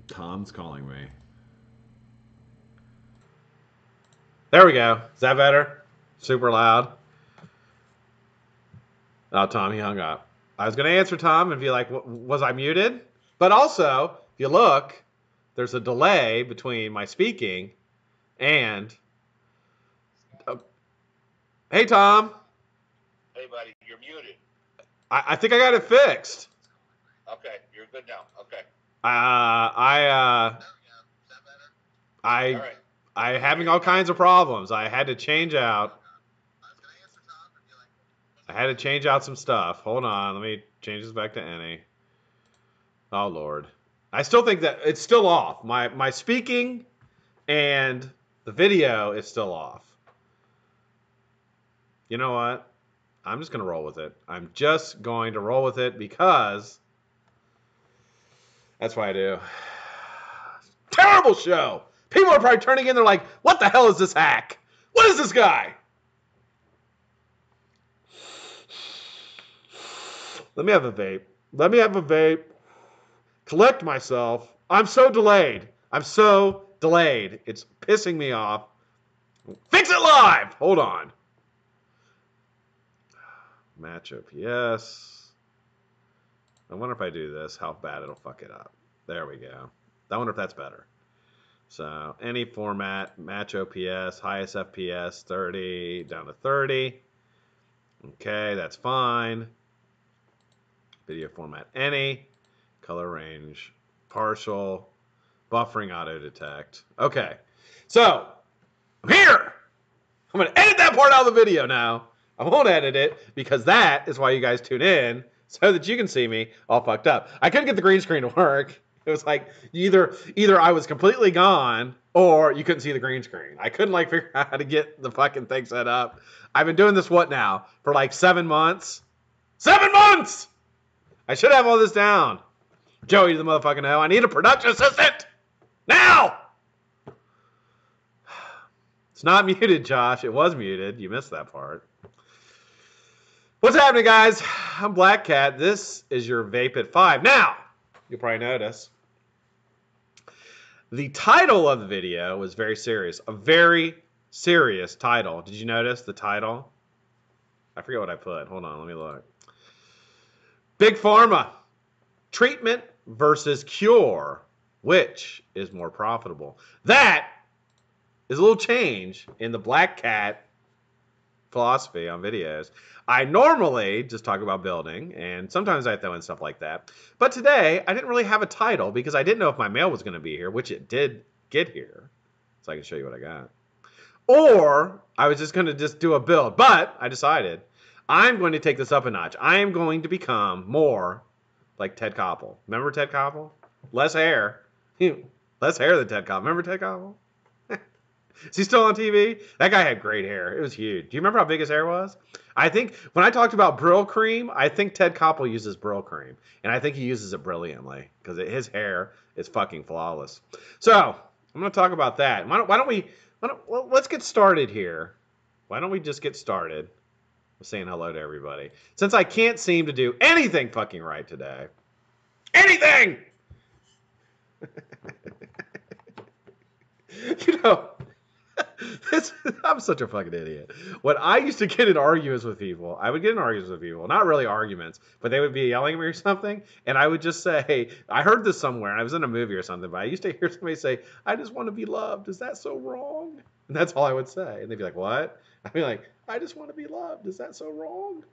Tom's calling me. There we go. Is that better? Super loud. Oh, Tom, he hung up. I was going to answer Tom and be like, was I muted? But also, if you look, there's a delay between my speaking and... Hey, Tom. Hey, buddy, you're muted. I think I got it fixed. Okay, you're good now. Okay. I All right. having all kinds of problems. I had to change out. I had to change out some stuff. Hold on, let me change this back to any. Oh Lord, I still think that it's still off. My speaking and the video is still off. You know what? I'm just gonna roll with it. I'm just going to roll with it because that's what I do. Terrible show. People are probably turning in. They're like, "What the hell is this hack? What is this guy?" Let me have a vape. Let me have a vape. Collect myself. I'm so delayed. I'm so delayed. It's pissing me off. Fix it live. Hold on. Matchup, yes. I wonder if I do this, how bad it'll fuck it up. There we go. I wonder if that's better. So any format, match OPS, highest FPS, 30 down to 30. Okay, that's fine. Video format, any. Color range, partial. Buffering auto detect. Okay, so I'm here. I'm going to edit that part out of the video now. I won't edit it because that is why you guys tune in, so that you can see me all fucked up. I couldn't get the green screen to work. It was like either I was completely gone or you couldn't see the green screen. I couldn't like figure out how to get the fucking thing set up. I've been doing this what now? For like 7 months? 7 months! I should have all this down. Joey the motherfucking hell. I need a production assistant! Now! It's not muted, Josh. It was muted. You missed that part. What's happening, guys? I'm BlackCat. This is your Vape at 5. Now, you'll probably notice the title of the video was very serious. A very serious title. Did you notice the title? I forget what I put. Hold on, let me look. Big Pharma. Treatment versus cure. Which is more profitable? That is a little change in the BlackCat philosophy on videos. I normally just talk about building, and sometimes I throw in stuff like that. But today, I didn't really have a title because I didn't know if my mail was going to be here, which it did get here. So I can show you what I got. Or I was just going to just do a build. But I decided I'm going to take this up a notch. I am going to become more like Ted Koppel. Remember Ted Koppel? Less hair. Less hair than Ted Koppel. Remember Ted Koppel? Is he still on TV? That guy had great hair. It was huge. Do you remember how big his hair was? I think when I talked about Brill cream, I think Ted Koppel uses Brill cream. And I think he uses it brilliantly because his hair is fucking flawless. So I'm going to talk about that. Let's get started here. Why don't we just get started with saying hello to everybody? Since I can't seem to do anything fucking right today. Anything! You know, I'm such a fucking idiot. When I used to get in arguments with people, I would get in arguments with people, not really arguments, but they would be yelling at me or something, and I would just say, I heard this somewhere, and I was in a movie or something, but I used to hear somebody say, I just want to be loved. Is that so wrong? And that's all I would say. And they'd be like, what? I'd be like, I just want to be loved. Is that so wrong?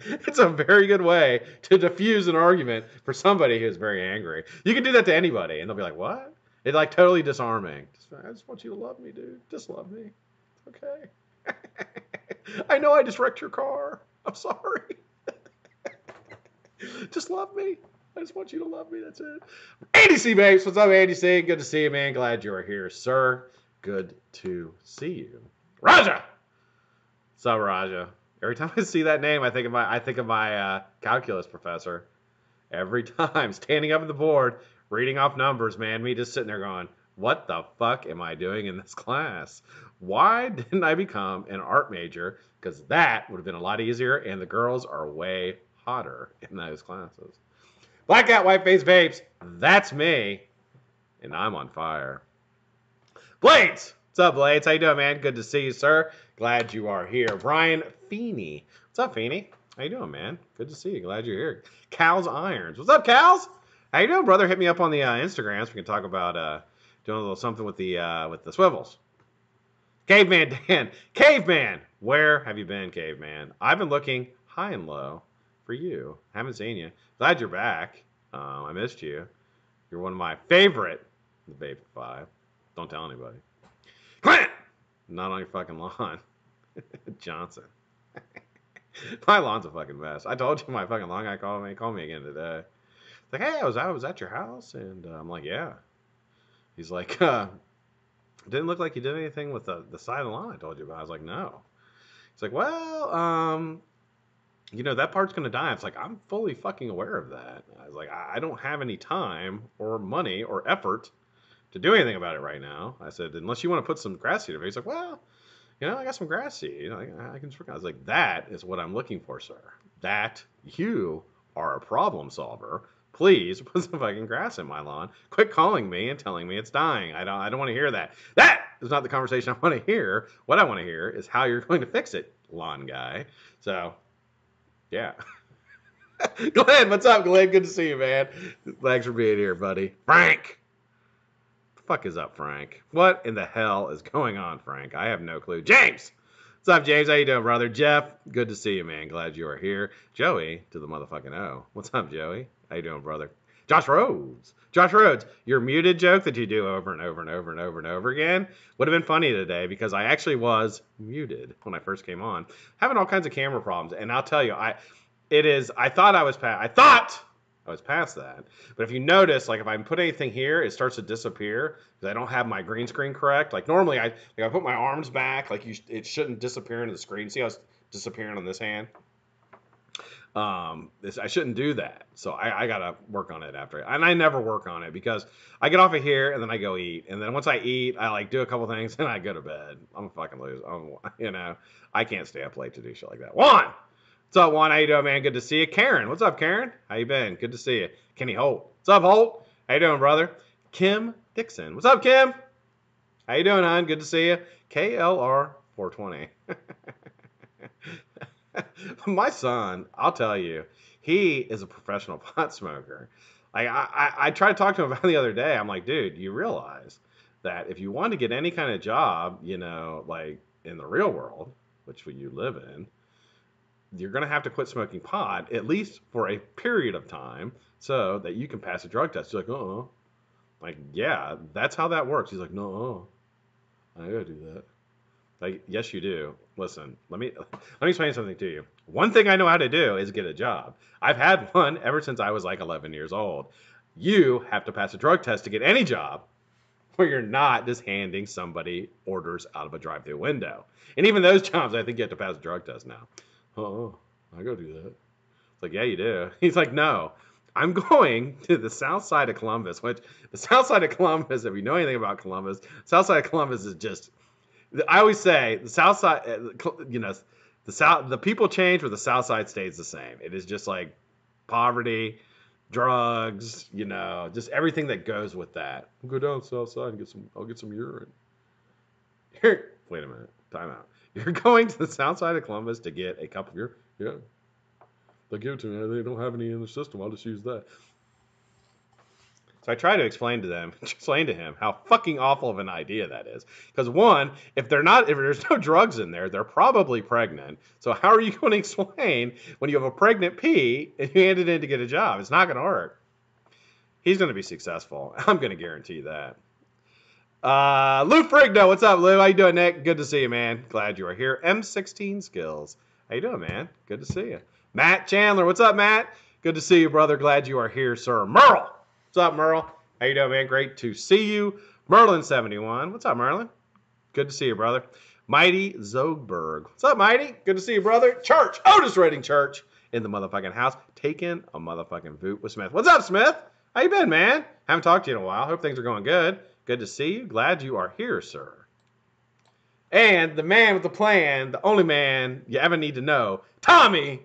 It's a very good way to diffuse an argument for somebody who's very angry. You can do that to anybody, and they'll be like, what? It's like totally disarming. I just want you to love me, dude. Just love me. Okay. I know I just wrecked your car. I'm sorry. Just love me. I just want you to love me. That's it. Andy C. Babes. What's up, Andy C? Good to see you, man. Glad you are here, sir. Good to see you. Raja. What's up, Raja? Every time I see that name, I think of my calculus professor. Every time, standing up at the board, reading off numbers, man, me just sitting there going, what the fuck am I doing in this class? Why didn't I become an art major? Because that would have been a lot easier, and the girls are way hotter in those classes. BlackCatWhiteFace Vapes. That's me. And I'm on fire. Blades! What's up, Blades? How you doing, man? Good to see you, sir. Glad you are here. Brian Feeney. What's up, Feeney? How you doing, man? Good to see you. Glad you're here. Cal's Irons. What's up, Cal's? How you doing, brother? Hit me up on the Instagram so we can talk about doing a little something with the swivels. Caveman Dan. Caveman! Where have you been, Caveman? I've been looking high and low for you. Haven't seen you. Glad you're back. I missed you. You're one of my favorite. The Vape 5. Don't tell anybody. Clint! Not on your fucking lawn. Johnson. My lawn's a fucking mess. I told you my fucking lawn guy called me. Called me again today. It's like, hey, I was at your house, and I'm like, yeah. He's like, didn't look like you did anything with the side of the lawn I told you about. I was like, no. He's like, well, you know, that part's going to die. It's like, I'm fully fucking aware of that. I was like, I don't have any time or money or effort to do anything about it right now. I said, unless you want to put some grass seed over. He's like, well, you know, I got some grass seed. You know, I can. I was like, that is what I'm looking for, sir. That you are a problem solver. Please put some fucking grass in my lawn. Quit calling me and telling me it's dying. I don't want to hear that. That is not the conversation I want to hear. What I want to hear is how you're going to fix it, lawn guy. So, yeah. Glenn, what's up, Glenn? Good to see you, man. Thanks for being here, buddy. Frank. The fuck is up, Frank? What in the hell is going on, Frank? I have no clue. James! What's up, James? How you doing, brother? Jeff, good to see you, man. Glad you are here. Joey, to the motherfucking O. What's up, Joey? How you doing, brother? Josh Rhodes. Josh Rhodes, your muted joke that you do over and over and over and over and over again would have been funny today because I actually was muted when I first came on. Having all kinds of camera problems. And I'll tell you, I thought I was past that. But if you notice, like if I put anything here, it starts to disappear because I don't have my green screen correct. Like normally I put my arms back, like it shouldn't disappear into the screen. See how it's disappearing on this hand? I shouldn't do that. So I gotta work on it after. And I never work on it because I get off of here and then I go eat. And then once I eat, I like do a couple things and I go to bed. I'm a fucking loser. You know, I can't stay up late to do shit like that. Juan! What's up, Juan? How you doing, man? Good to see you. Karen, what's up, Karen? How you been? Good to see you. Kenny Holt. What's up, Holt? How you doing, brother? Kim Dixon. What's up, Kim? How you doing, hon? Good to see you. KLR 420. My son, I'll tell you, he is a professional pot smoker. Like I tried to talk to him about it the other day. I'm like, dude, you realize that if you want to get any kind of job, you know, like in the real world, which you live in, you're going to have to quit smoking pot, at least for a period of time, so that you can pass a drug test. You're like, like, yeah, that's how that works. He's like, no, I gotta do that. Like, yes, you do. Listen, let me explain something to you. One thing I know how to do is get a job. I've had one ever since I was like 11 years old. You have to pass a drug test to get any job where you're not just handing somebody orders out of a drive-thru window. And even those jobs, I think you have to pass a drug test now. I go do that. It's like, yeah, you do. He's like, no, I'm going to the south side of Columbus, which the south side of Columbus, if you know anything about Columbus, south side of Columbus is just, I always say the south side, you know, the people change, but the south side stays the same. It is just like poverty, drugs, you know, just everything that goes with that. I'll go down south side and I'll get some urine. Wait a minute, time out. You're going to the south side of Columbus to get a cup of urine? Yeah. They'll give it to me. They don't have any in the system. I'll just use that. So I try to explain to him how fucking awful of an idea that is. Because one, if there's no drugs in there, they're probably pregnant. So how are you going to explain when you have a pregnant pea and you hand it in to get a job? It's not going to work. He's going to be successful. I'm going to guarantee that. Lou Frigno, what's up, Lou? How you doing, Nick? Good to see you, man. Glad you are here. M16 Skills. How you doing, man? Good to see you. Matt Chandler, what's up, Matt? Good to see you, brother. Glad you are here, sir. Merle, what's up, Merle? How you doing, man? Great to see you. Merlin71, what's up, Merlin? Good to see you, brother. Mighty Zogberg, what's up, Mighty? Good to see you, brother. Church, Otis Redding Church in the motherfucking house, taking a motherfucking boot with Smith. What's up, Smith? How you been, man? Haven't talked to you in a while. Hope things are going good. Good to see you. Glad you are here, sir. And the man with the plan, the only man you ever need to know, Tommy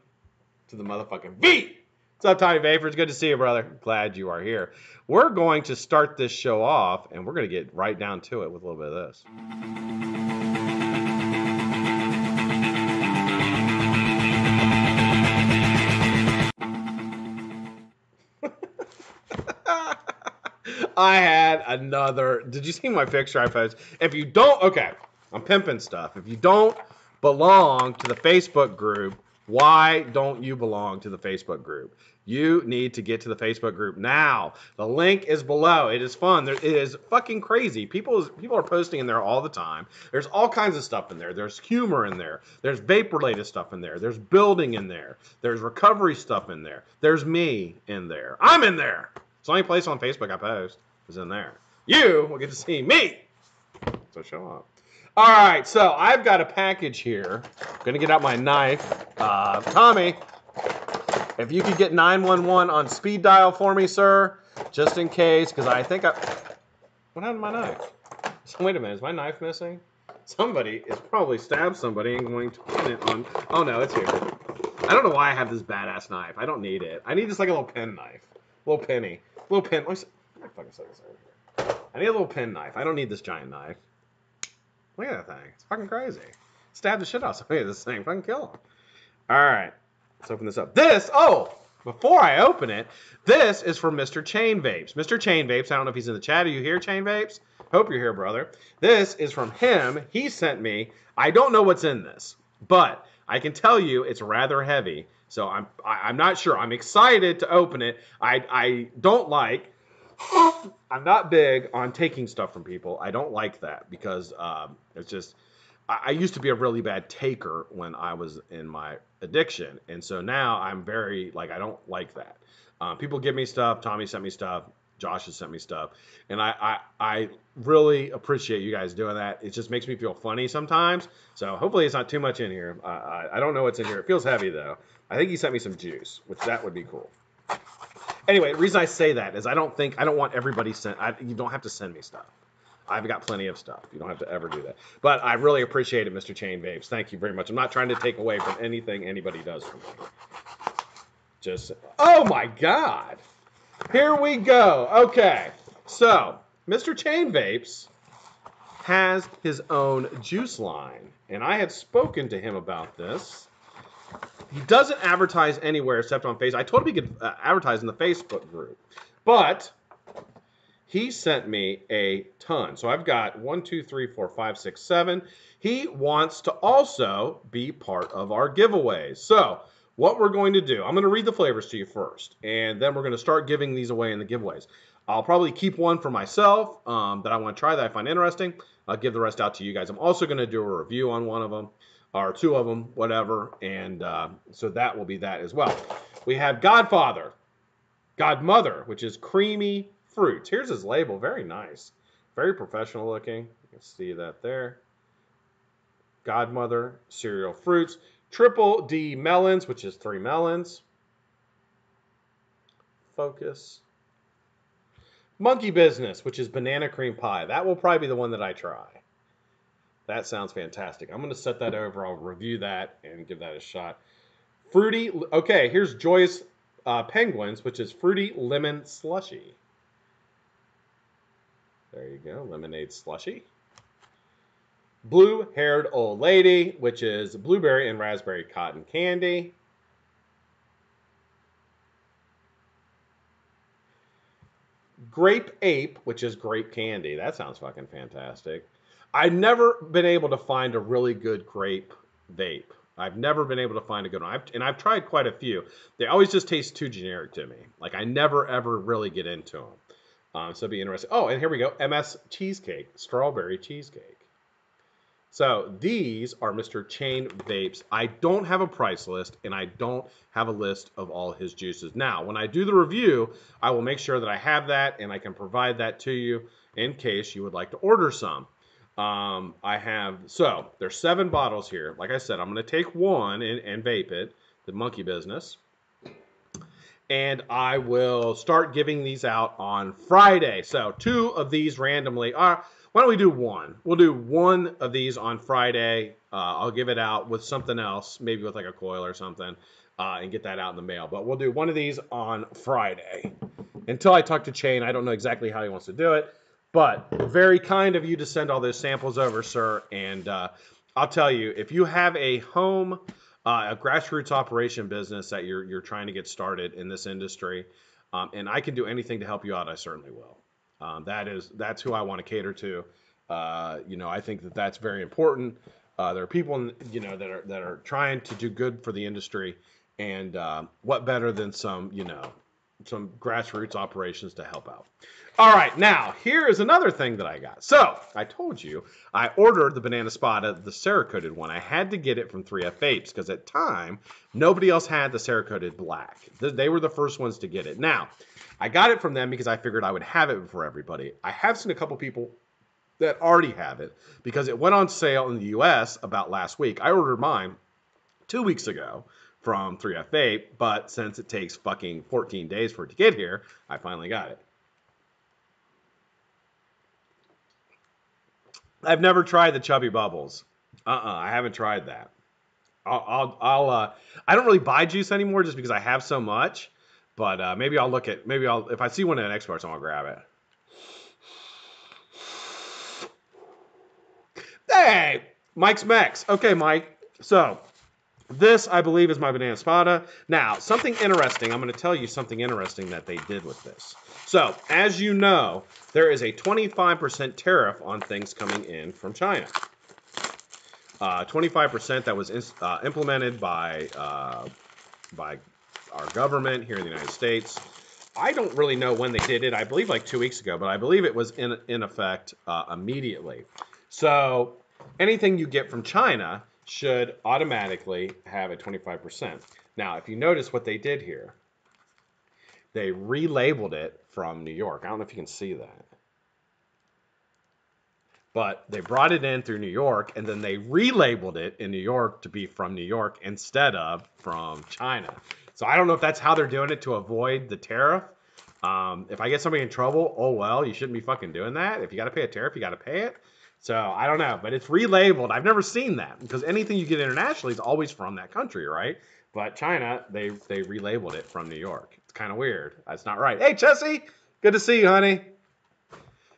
to the motherfucking V. What's up, Tiny Vapors? Good to see you, brother. Glad you are here. We're going to start this show off, and we're going to get right down to it with a little bit of this. I had another. Did you see my picture I posted? If you don't, okay, I'm pimping stuff. If you don't belong to the Facebook group, why don't you belong to the Facebook group? You need to get to the Facebook group now. The link is below. It is fun. It is fucking crazy. People are posting in there all the time. There's all kinds of stuff in there. There's humor in there. There's vape-related stuff in there. There's building in there. There's recovery stuff in there. There's me in there. I'm in there. It's the only place on Facebook I post is in there. You will get to see me. So show up. All right, so I've got a package here. I'm going to get out my knife. Tommy, if you could get 911 on speed dial for me, sir, just in case, because I think I... What happened to my knife? So wait a minute, is my knife missing? Somebody is probably stabbed somebody and going to pin it on... Oh, no, it's here. I don't know why I have this badass knife. I don't need it. I need just like a little pen knife. Little penny. Little pen... I need a little pen knife. I don't need this giant knife. Look at that thing. It's fucking crazy. Stab the shit out of somebody with this thing. Fucking kill him. All right. Let's open this up. Before I open it, this is from Mr. Chain Vapes. Mr. Chain Vapes, I don't know if he's in the chat. Are you here, Chain Vapes? Hope you're here, brother. This is from him. He sent me. I don't know what's in this, but I can tell you it's rather heavy. So I'm not sure. I'm excited to open it. I don't like... I'm not big on taking stuff from people. I don't like that because it's just... I used to be a really bad taker when I was in my addiction. And so now I'm very, like, I don't like that. People give me stuff. Tommy sent me stuff. Josh has sent me stuff. And I really appreciate you guys doing that. It just makes me feel funny sometimes. So hopefully it's not too much in here. I don't know what's in here. It feels heavy, though. I think he sent me some juice, which that would be cool. Anyway, the reason I say that is I don't want everybody sent. You don't have to send me stuff. I've got plenty of stuff. You don't have to ever do that. But I really appreciate it, Mr. Chain Vapes. Thank you very much. I'm not trying to take away from anything anybody does for me. Just, oh my God. Here we go. Okay. So, Mr. Chain Vapes has his own juice line. And I had spoken to him about this. He doesn't advertise anywhere except on Facebook. I told him he could advertise in the Facebook group. But... he sent me a ton. So I've got 1, 2, 3, 4, 5, 6, 7. He wants to also be part of our giveaways. So what we're going to do, I'm going to read the flavors to you first. And then we're going to start giving these away in the giveaways. I'll probably keep one for myself that I want to try that I find interesting. I'll give the rest out to you guys. I'm also going to do a review on one of them. Or 2 of them, whatever. And so that will be that as well. We have Godmother, which is creamy fruits. Here's his label. Very nice. Very professional looking. You can see that there. Godmother cereal fruits. Triple D melons, which is 3 melons. Focus. Monkey Business, which is banana cream pie. That will probably be the one that I try. That sounds fantastic. I'm going to set that over. I'll review that and give that a shot. Fruity. Okay, here's Joyous Penguins, which is fruity lemon slushy. There you go, lemonade slushy. Blue-haired old lady, which is blueberry and raspberry cotton candy. Grape ape, which is grape candy. That sounds fucking fantastic. I've never been able to find a really good grape vape. I've never been able to find a good one. I've tried quite a few. They always just taste too generic to me. Like, I never, ever really get into them. So it'd be interesting. Oh, and here we go. MS Cheesecake. Strawberry Cheesecake. So these are Mr. Chain Vapes. I don't have a price list, and I don't have a list of all his juices. Now, when I do the review, I will make sure that I have that, and I can provide that to you in case you would like to order some. So there's 7 bottles here. Like I said, I'm going to take one and vape it, the Monkey Business. And I will start giving these out on Friday. So 2 of these randomly. Why don't we do 1? We'll do 1 of these on Friday. I'll give it out with something else, maybe with like a coil or something. and get that out in the mail. But we'll do one of these on Friday. Until I talk to Chain, I don't know exactly how he wants to do it. But very kind of you to send all those samples over, sir. And I'll tell you, if you have a home, a grassroots operation business that you're trying to get started in this industry, and I can do anything to help you out, I certainly will. That's who I want to cater to. I think that's very important. There are people, that are trying to do good for the industry, and what better than some grassroots operations to help out. All right, now here is another thing that I got. So I told you I ordered the Banana Spada, the Cerakoted one. I had to get it from 3F Vapes because at time nobody else had the Cerakoted black. They were the first ones to get it. Now I got it from them because I figured I would have it for everybody. I have seen a couple people that already have it because it went on sale in the US about last week. I ordered mine 2 weeks ago from 3F Vape, but since it takes fucking 14 days for it to get here, I finally got it. I've never tried the Chubby Bubbles. I haven't tried that. I don't really buy juice anymore just because I have so much, but maybe if I see one at Expo, I'll grab it. Hey, Mike's Mex. Okay, Mike. So this, I believe, is my Banana Spada. Now, something interesting. I'm going to tell you something interesting that they did with this. So, as you know, there is a 25% tariff on things coming in from China. 25% that was implemented by our government here in the United States. I don't really know when they did it. I believe like 2 weeks ago, but I believe it was in effect immediately. So anything you get from China should automatically have a 25%. Now, if you notice what they did here, they relabeled it from New York. I don't know if you can see that. But they brought it in through New York, and then they relabeled it in New York to be from New York instead of from China. So I don't know if that's how they're doing it to avoid the tariff. If I get somebody in trouble, oh well, you shouldn't be fucking doing that. If you got to pay a tariff, you got to pay it. So I don't know, but it's relabeled. I've never seen that because anything you get internationally is always from that country, right? But China, they relabeled it from New York. It's kind of weird. That's not right. Hey, Chessie, good to see you, honey.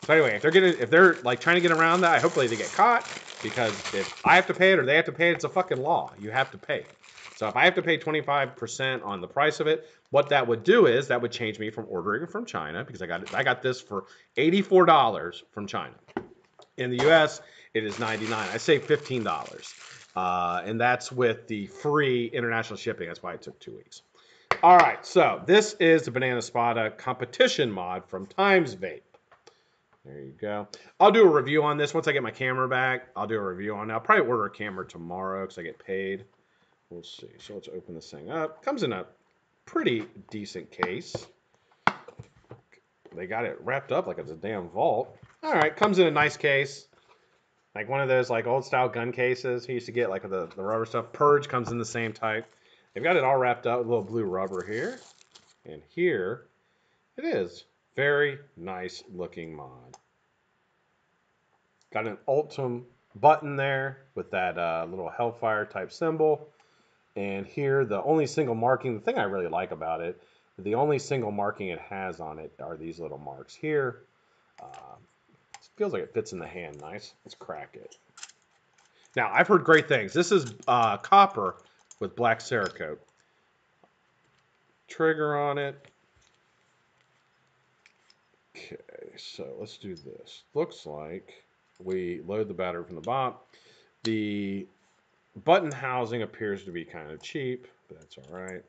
So anyway, if they're like trying to get around that, hopefully they get caught because if I have to pay it or they have to pay it, it's a fucking law. You have to pay it. So if I have to pay 25% on the price of it, what that would do is that would change me from ordering it from China because I got this for $84 from China. In the US, it is $99. I saved $15. And that's with the free international shipping. That's why it took 2 weeks. All right, so this is the Banana Spada competition mod from Times Vape. There you go. I'll do a review on this once I get my camera back. I'll do a review on it. I'll probably order a camera tomorrow because I get paid. We'll see. So let's open this thing up. Comes in a pretty decent case. They got it wrapped up like it's a damn vault. All right, comes in a nice case. Like one of those like old style gun cases he used to get, like the rubber stuff. Purge comes in the same type. They've got it all wrapped up with a little blue rubber here. And here it is. Very nice looking mod. Got an Ultim button there with that little Hellfire type symbol. And here the only single marking, the thing I really like about it, the only single marking it has on it are these little marks here. It feels like it fits in the hand nice. Let's crack it. Now, I've heard great things. This is copper with black Cerakote. Trigger on it. Okay, so let's do this. Looks like we load the battery from the bottom. The button housing appears to be kind of cheap, but that's all right.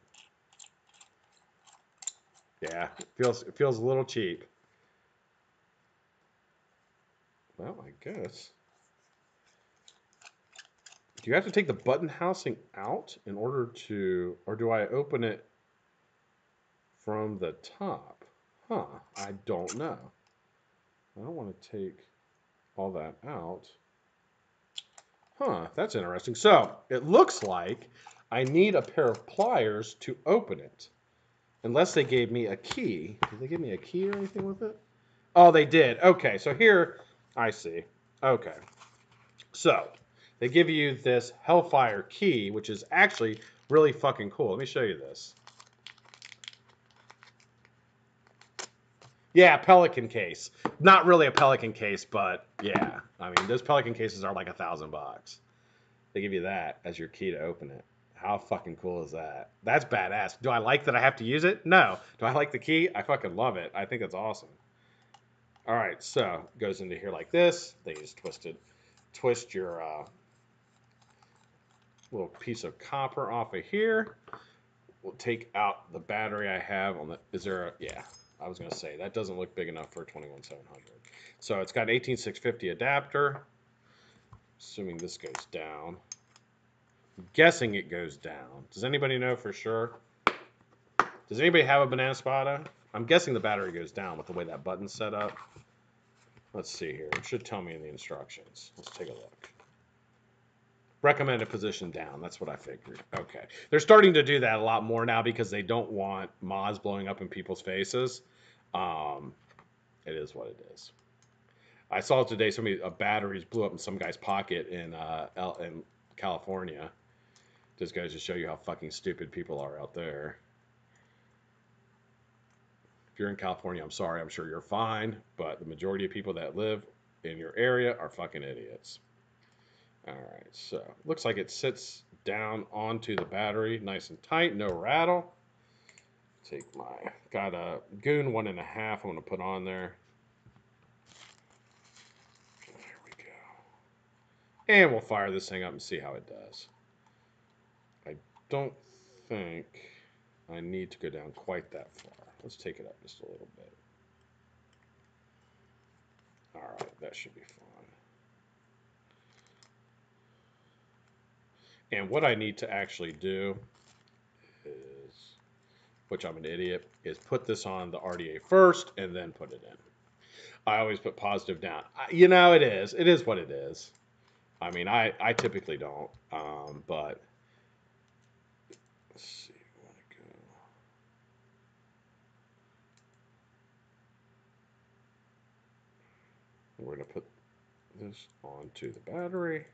Yeah, it feels a little cheap. Well, I guess. Do you have to take the button housing out in order to, or do I open it from the top? Huh, I don't know. I don't want to take all that out. Huh, that's interesting. So, it looks like I need a pair of pliers to open it. Unless they gave me a key. Did they give me a key or anything with it? Oh, they did. Okay, so here, I see. Okay. So, they give you this Hellfire key, which is actually really fucking cool. Let me show you this. Yeah, Pelican case. Not really a Pelican case, but yeah. I mean, those Pelican cases are like $1,000. They give you that as your key to open it. How fucking cool is that? That's badass. Do I like that I have to use it? No. Do I like the key? I fucking love it. I think it's awesome. All right, so it goes into here like this. Then you just twist your little piece of copper off of here. We'll take out the battery I have on the. Is there a? Yeah, I was gonna say that doesn't look big enough for a 21700. So it's got an 18650 adapter. Assuming this goes down. I'm guessing it goes down. Does anybody know for sure? Does anybody have a banana spada? I'm guessing the battery goes down with the way that button's set up. Let's see here. It should tell me in the instructions. Let's take a look. Recommended position down. That's what I figured. Okay. They're starting to do that a lot more now because they don't want mods blowing up in people's faces. It is what it is. I saw today batteries blew up in some guy's pocket in California. Just goes to show you how fucking stupid people are out there. If you're in California, I'm sorry. I'm sure you're fine. But the majority of people that live in your area are fucking idiots. All right, so looks like it sits down onto the battery nice and tight, no rattle. Got a Goon 1.5 I'm going to put on there. There we go. And we'll fire this thing up and see how it does. I don't think I need to go down quite that far. Let's take it up just a little bit. All right, that should be fine. And what I need to actually do is, which I'm an idiot, is put this on the RDA first and then put it in. I always put positive down. You know, it is. It is what it is. I mean, I typically don't, but let's see. I want to go. We're going to put this onto the battery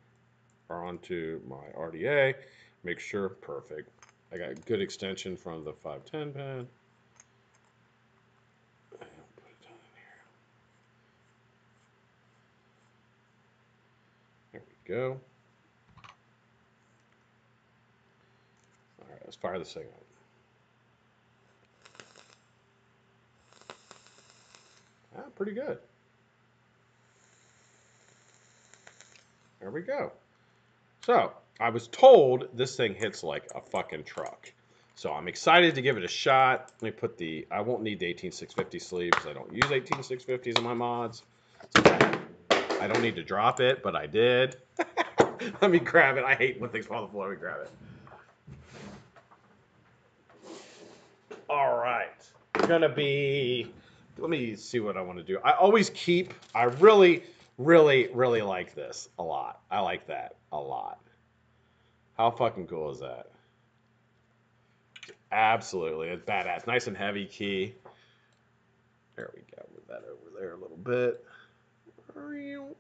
or onto my RDA. Make sure, perfect. I got good extension from the 510 pin. Put it down in here. There we go. All right, let's fire this thing up. Pretty good. There we go. So, I was told this thing hits like a fucking truck. So I'm excited to give it a shot. Let me put I won't need the 18650 sleeve because I don't use 18650s in my mods. So I don't need to drop it, but I did. Let me grab it. I hate when things fall on the floor. Let me grab it. All right. It's going to be, let me see what I want to do. I really, really, really like this a lot. I like that a lot. How fucking cool is that? Absolutely. It's badass. Nice and heavy key. There we go. Move that over there a little bit. You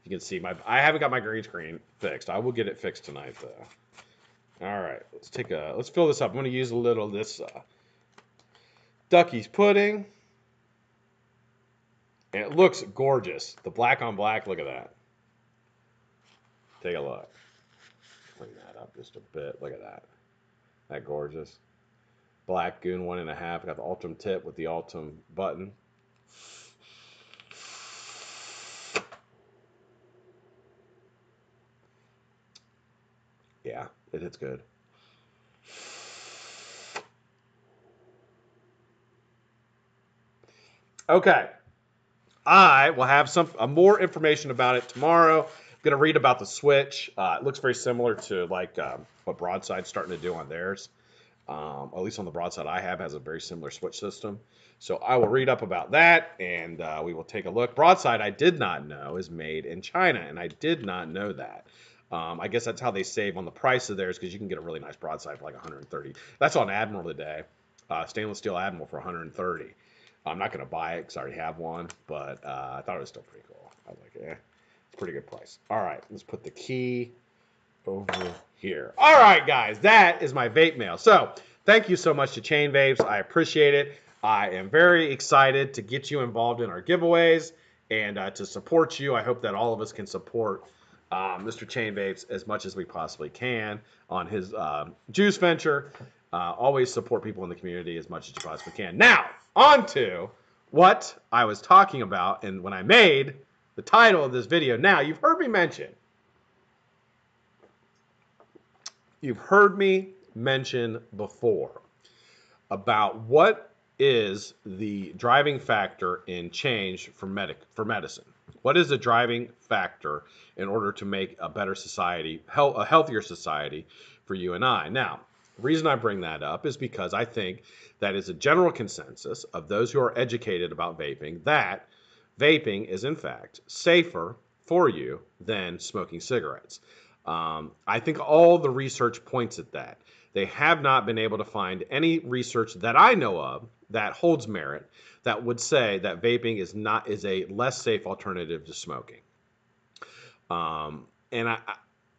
can see I haven't got my green screen fixed. I will get it fixed tonight though. All right. Let's fill this up. I'm going to use a little of this Ducky's pudding. And it looks gorgeous. The black on black, look at that. Take a look. Bring that up just a bit. Look at that. That gorgeous. Black Goon 1.5. Got the Ultim tip with the Ultim button. Yeah, it hits good. Okay. I will have more information about it tomorrow. I'm going to read about the switch. It looks very similar to like what Broadside's starting to do on theirs. At least on the Broadside I have has a very similar switch system. So I will read up about that and we will take a look. Broadside I did not know is made in China, and I did not know that. I guess that's how they save on the price of theirs, because you can get a really nice Broadside for like 130. That's on Admiral today. Stainless steel Admiral for 130. I'm not going to buy it because I already have one, but I thought it was still pretty cool. I was like, it's a pretty good price. All right, let's put the key over here. All right, guys, that is my vape mail. So thank you so much to Chain Vapes. I appreciate it. I am very excited to get you involved in our giveaways and to support you. I hope that all of us can support Mr. Chain Vapes as much as we possibly can on his juice venture. Always support people in the community as much as you possibly can. Now, on to what I was talking about and when I made the title of this video. Now, you've heard me mention before about what is the driving factor in change for medicine. What is the driving factor in order to make a better society, a healthier society for you and I? Now, the reason I bring that up is because I think that is a general consensus of those who are educated about vaping that vaping is in fact safer for you than smoking cigarettes. I think all the research points at that. They have not been able to find any research that I know of that holds merit that would say that vaping is a less safe alternative to smoking. And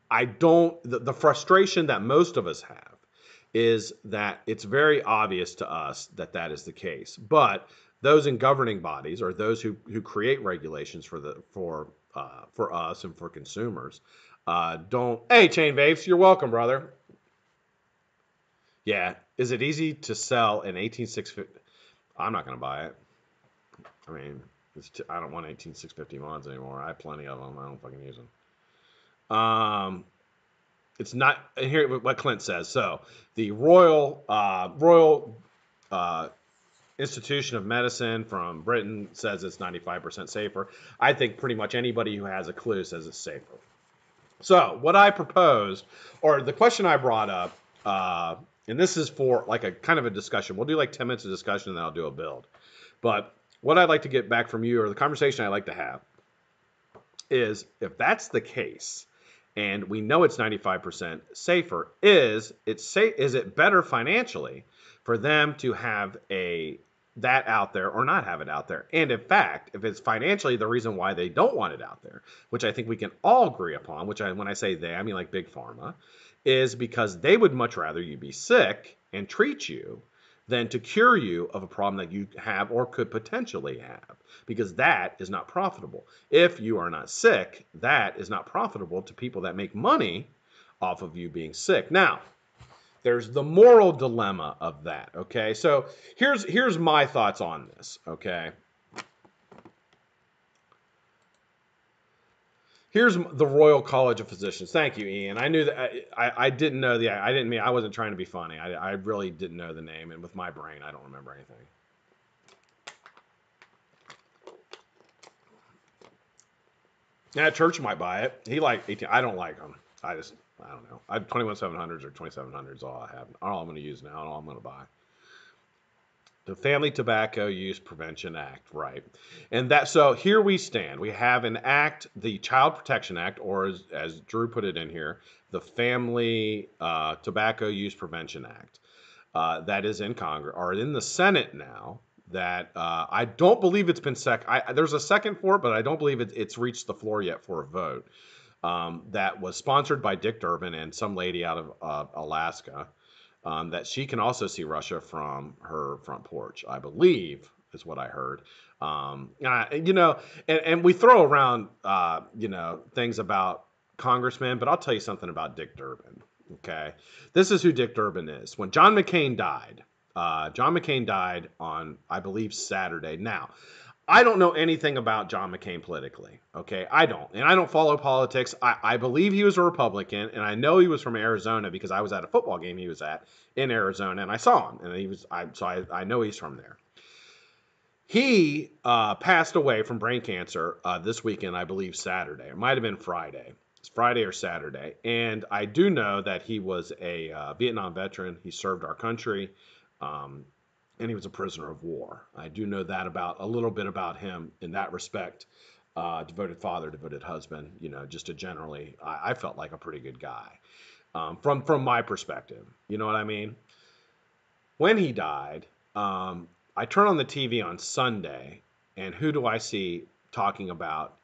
I don't. The frustration that most of us have is that it's very obvious to us that that is the case, but those in governing bodies or those who create regulations for us and for consumers don't. Hey, Chain Vapes, you're welcome, brother. Yeah, is it easy to sell an 18650? I'm not going to buy it. I mean, I don't want 18650 mods anymore. I have plenty of them. I don't fucking use them. It's not here. What Clint says. So the Royal Institution of Medicine from Britain says it's 95% safer. I think pretty much anybody who has a clue says it's safer. So what I proposed, or the question I brought up, and this is for like a kind of a discussion. We'll do like 10 minutes of discussion and then I'll do a build. But what I'd like to get back from you, or the conversation I'd like to have, is if that's the case, and we know it's 95% safer, is it better financially for them to have that out there or not have it out there? And in fact, if it's financially the reason why they don't want it out there, which I think we can all agree upon, when I say they, I mean like Big Pharma, is because they would much rather you be sick and treat you than to cure you of a problem that you have or could potentially have, because that is not profitable. If you are not sick, that is not profitable to people that make money off of you being sick. Now, there's the moral dilemma of that, okay? So here's my thoughts on this, okay? Here's the Royal College of Physicians. Thank you, Ian. I knew that I didn't know I wasn't trying to be funny. I really didn't know the name, and with my brain, I don't remember anything. Yeah, Church might buy it. He like 18. I don't like them. I don't know. I have 21700s or 2700s. All I have. All I'm going to use now, and all I'm going to buy. The Family Tobacco Use Prevention Act, right? And so here we stand. We have an act, the Child Protection Act, or as Drew put it in here, the Family Tobacco Use Prevention Act, that is in Congress, or in the Senate now. That I don't believe it's been there's a second for it, but I don't believe it's reached the floor yet for a vote. That was sponsored by Dick Durbin and some lady out of Alaska. That she can also see Russia from her front porch, I believe, is what I heard. And we throw around, things about congressmen, but I'll tell you something about Dick Durbin, okay? This is who Dick Durbin is. When John McCain died on, I believe, Saturday. Now, I don't know anything about John McCain politically, okay? I don't. And I don't follow politics. I believe he was a Republican, and I know he was from Arizona because I was at a football game he was at in Arizona, and I saw him, and I know he's from there. He passed away from brain cancer this weekend, I believe Saturday. It might have been Friday. It's Friday or Saturday. And I do know that he was a Vietnam veteran. He served our country. And he was a prisoner of war. I do know that a little bit about him in that respect. Devoted father, devoted husband, just generally, I felt like a pretty good guy from my perspective. You know what I mean? When he died, I turn on the TV on Sunday, and who do I see talking about,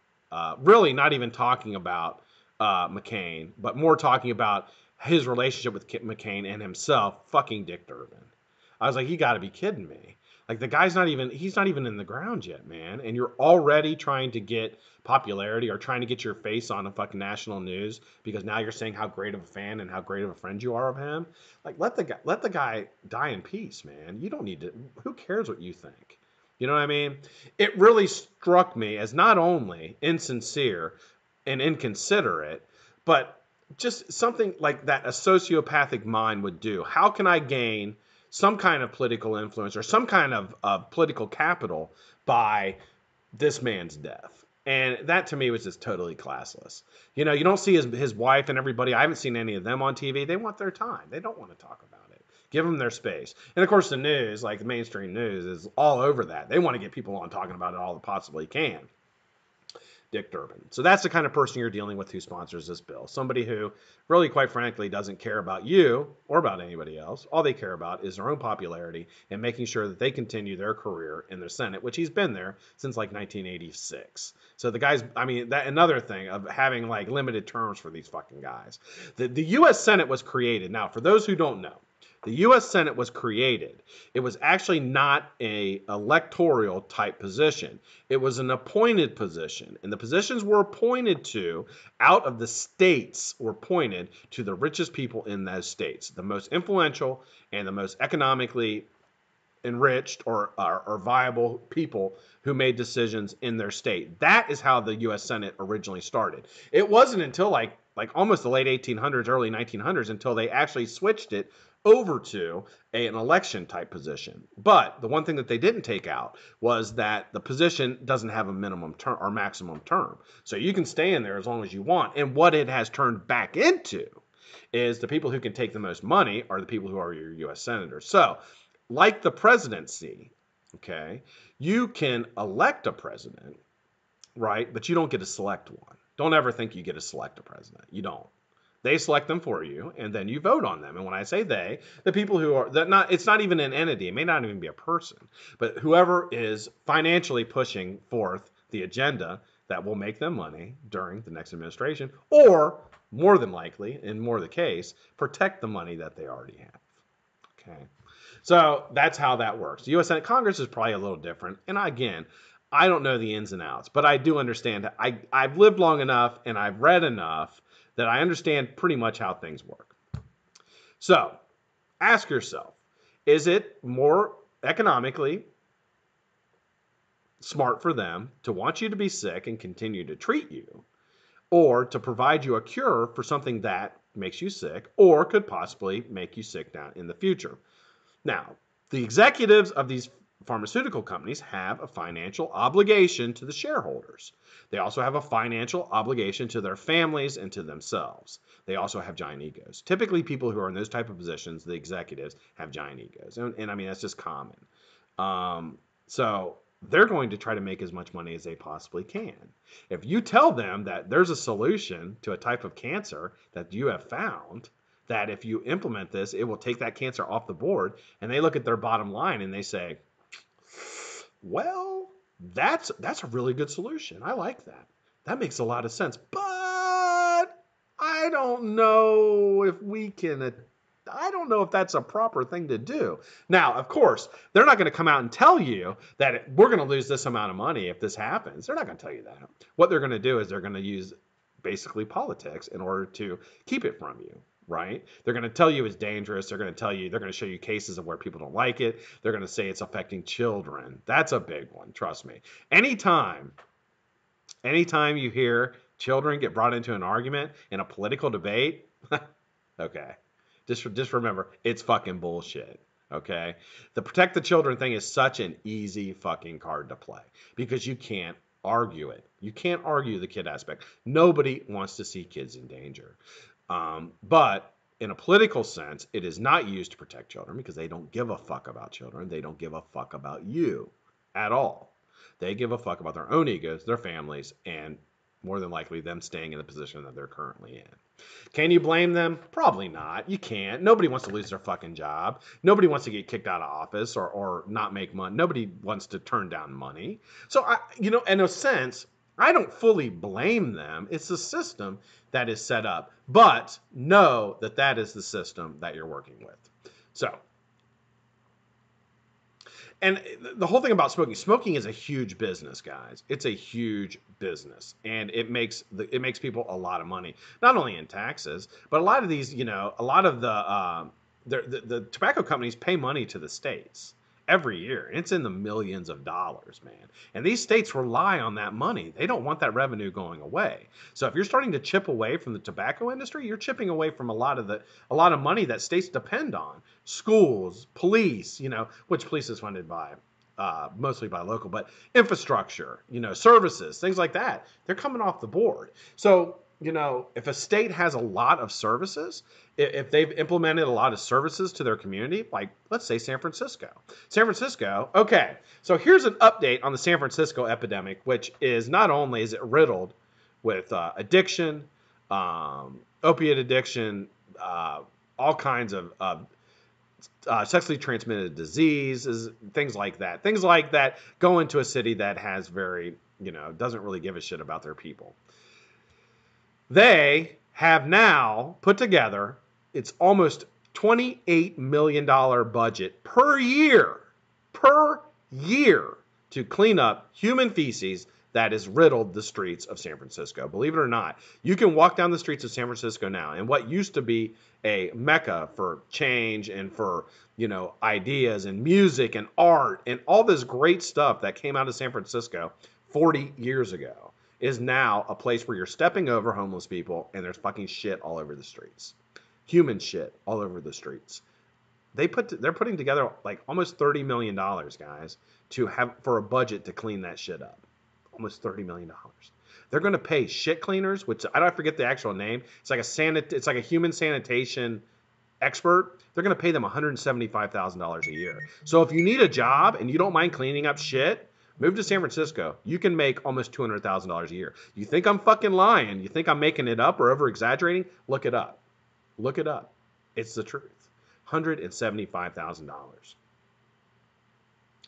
really not even talking about McCain, but more talking about his relationship with McCain and himself fucking Dick Durbin. I was like, you got to be kidding me. Like, the guy's he's not even in the ground yet, man. And you're already trying to get popularity or trying to get your face on a fucking national news because now you're saying how great of a fan and how great of a friend you are of him. Like, let the guy die in peace, man. You don't need to, who cares what you think? You know what I mean? It really struck me as not only insincere and inconsiderate, but just something like that a sociopathic mind would do. How can I gain some kind of political influence or some kind of political capital by this man's death? And that to me was just totally classless. You know, you don't see his wife and everybody. I haven't seen any of them on TV. They want their time. They don't want to talk about it. Give them their space. And of course, the news, like the mainstream news, is all over that. They want to get people on talking about it all they possibly can. Dick Durbin. So that's the kind of person you're dealing with who sponsors this bill. Somebody who really, quite frankly, doesn't care about you or about anybody else. All they care about is their own popularity and making sure that they continue their career in the Senate, which he's been there since like 1986. So the guys, I mean, that another thing of having like limited terms for these fucking guys. The U.S. Senate was created. Now, for those who don't know, the U.S. Senate was created. It was actually not an electoral type position. It was an appointed position. And the positions were appointed to, out of the states, were appointed to the richest people in those states, the most influential and the most economically enriched or viable people who made decisions in their state. That is how the U.S. Senate originally started. It wasn't until like almost the late 1800s, early 1900s, until they actually switched it over to an election type position. But the one thing that they didn't take out was that the position doesn't have a minimum term or maximum term. So you can stay in there as long as you want. And what it has turned back into is the people who can take the most money are the people who are your U.S. senators. So like the presidency, okay, you can elect a president, right? But you don't get to select one. Don't ever think you get to select a president. You don't. They select them for you, and then you vote on them. And when I say they, the people who are it's not even an entity. It may not even be a person, but whoever is financially pushing forth the agenda that will make them money during the next administration, or more than likely, in more the case, protect the money that they already have. Okay, so that's how that works. The U.S. Senate Congress is probably a little different, and again, I don't know the ins and outs, but I do understand. I've lived long enough and I've read enough that I understand pretty much how things work. So ask yourself, is it more economically smart for them to want you to be sick and continue to treat you, or to provide you a cure for something that makes you sick or could possibly make you sick down in the future? Now, the executives of these pharmaceutical companies have a financial obligation to the shareholders. They also have a financial obligation to their families and to themselves. They also have giant egos. Typically, people who are in those type of positions, the executives, have giant egos. And I mean, that's just common. So they're going to try to make as much money as they possibly can. If you tell them that there's a solution to a type of cancer that you have found, that if you implement this, it will take that cancer off the board, and they look at their bottom line and they say, well, that's a really good solution. I like that. That makes a lot of sense. But I don't know if that's a proper thing to do. Now, of course, they're not going to come out and tell you that we're going to lose this amount of money if this happens. They're not going to tell you that. What they're going to do is they're going to use basically politics in order to keep it from you. Right? They're going to tell you it's dangerous. They're going to show you cases of where people don't like it. They're going to say it's affecting children. That's a big one. Trust me. Anytime you hear children get brought into an argument in a political debate, okay, just remember, it's fucking bullshit. Okay. The protect the children thing is such an easy fucking card to play because you can't argue it. You can't argue the kid aspect. Nobody wants to see kids in danger. But in a political sense, it is not used to protect children because they don't give a fuck about children. They don't give a fuck about you at all. They give a fuck about their own egos, their families, and more than likely them staying in the position that they're currently in. Can you blame them? Probably not. You can't. Nobody wants to lose their fucking job. Nobody wants to get kicked out of office or not make money. Nobody wants to turn down money. So, in a sense, I don't fully blame them. It's the system that is set up. But know that that is the system that you're working with. So, and the whole thing about smoking is a huge business, guys. It's a huge business, and it makes people a lot of money, not only in taxes, but a lot of these, a lot of the tobacco companies pay money to the states every year, and it's in the millions of dollars, man. And these states rely on that money. They don't want that revenue going away. So if you're starting to chip away from the tobacco industry, you're chipping away from a lot of money that states depend on. Schools, police, which police is funded by mostly by local, but infrastructure, services, things like that. They're coming off the board. So, if a state has a lot of services, if they've implemented a lot of services to their community, like let's say San Francisco. Okay, so here's an update on the San Francisco epidemic, which is not only is it riddled with addiction, opiate addiction, all kinds of sexually transmitted diseases, things like that. Things like that go into a city that has doesn't really give a shit about their people. They have now put together, it's almost $28 million budget per year to clean up human feces that has riddled the streets of San Francisco. Believe it or not, you can walk down the streets of San Francisco now, and what used to be a mecca for change and for, ideas and music and art and all this great stuff that came out of San Francisco 40 years ago is now a place where you're stepping over homeless people and there's fucking shit all over the streets. Human shit all over the streets. They're putting together like almost $30 million, guys, for a budget to clean that shit up. Almost $30 million. They're going to pay shit cleaners, which I forget the actual name. It's like a human sanitation expert. They're going to pay them $175,000 a year. So if you need a job and you don't mind cleaning up shit, move to San Francisco. You can make almost $200,000 a year. You think I'm fucking lying? You think I'm making it up or over exaggerating? Look it up. Look it up. It's the truth. $175,000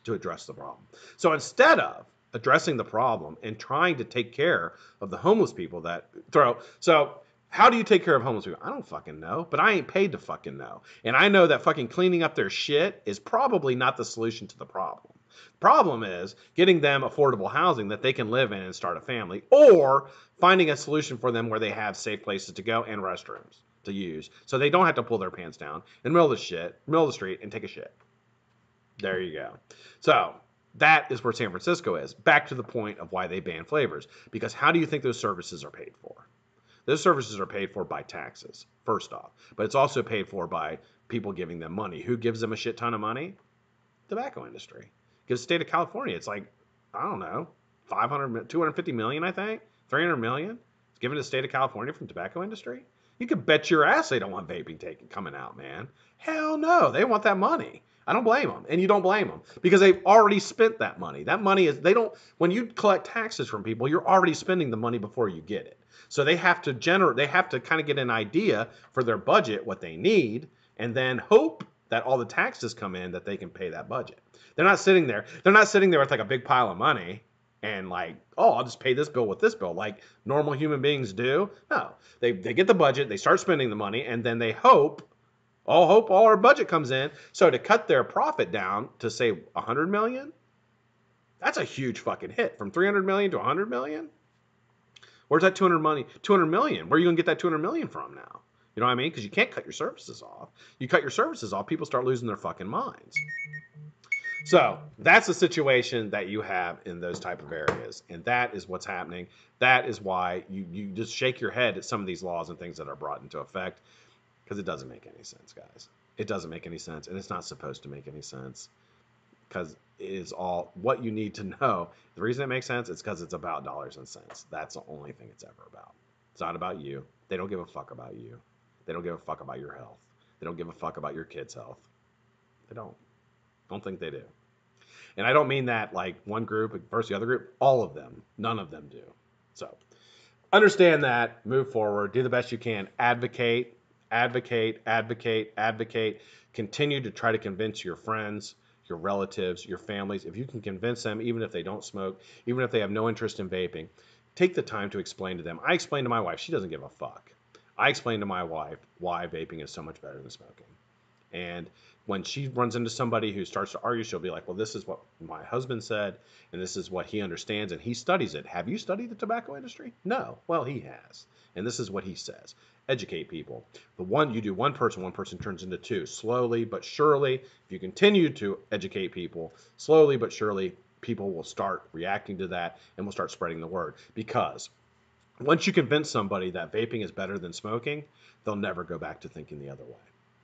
to address the problem. So instead of addressing the problem and trying to take care of the homeless people that throw. So how do you take care of homeless people? I don't fucking know, but I ain't paid to fucking know. And I know that fucking cleaning up their shit is probably not the solution to the problem. The problem is getting them affordable housing that they can live in and start a family, or finding a solution for them where they have safe places to go and restrooms to use so they don't have to pull their pants down in the middle of the street and take a shit. There you go. So that is where San Francisco is. Back to the point of why they ban flavors. Because how do you think those services are paid for? Those services are paid for by taxes, first off. But it's also paid for by people giving them money. Who gives them a shit ton of money? Tobacco industry. Because the state of California, it's like, I don't know, 250 million, I think, 300 million. It's given to the state of California from tobacco industry. You could bet your ass they don't want vaping coming out, man. Hell no, they want that money. I don't blame them, and you don't blame them because they've already spent that money. That money is, when you collect taxes from people, you're already spending the money before you get it. So they have to kind of get an idea for their budget, what they need, and then hope that all the taxes come in that they can pay that budget. They're not sitting there with like a big pile of money and like, oh, I'll just pay this bill with this bill like normal human beings do. No, they get the budget, they start spending the money, and then they hope all our budget comes in. So to cut their profit down to say 100 million, that's a huge fucking hit from 300 million to 100 million. Where's that 200 million? Where are you going to get that 200 million from now? You know what I mean? Because you can't cut your services off. You cut your services off, people start losing their fucking minds. So that's the situation that you have in those type of areas. And that is what's happening. That is why you just shake your head at some of these laws and things that are brought into effect. Because it doesn't make any sense, guys. It doesn't make any sense. And it's not supposed to make any sense. Because it is all what you need to know. The reason it makes sense is because it's about dollars and cents. That's the only thing it's ever about. It's not about you. They don't give a fuck about you. They don't give a fuck about your health. They don't give a fuck about your kids' health. They don't. Don't think they do. And I don't mean that like one group versus the other group. All of them. None of them do. So understand that. Move forward. Do the best you can. Advocate. Continue to try to convince your friends, your relatives, your families. If you can convince them, even if they don't smoke, even if they have no interest in vaping, take the time to explain to them. I explain to my wife. She doesn't give a fuck. I explain to my wife why vaping is so much better than smoking. And when she runs into somebody who starts to argue, she'll be like, well, this is what my husband said, and this is what he understands, and he studies it. Have you studied the tobacco industry? No. Well, he has. And this is what he says. Educate people. You do one person turns into two. Slowly but surely, if you continue to educate people, slowly but surely, people will start reacting to that and will start spreading the word. Because once you convince somebody that vaping is better than smoking, they'll never go back to thinking the other way.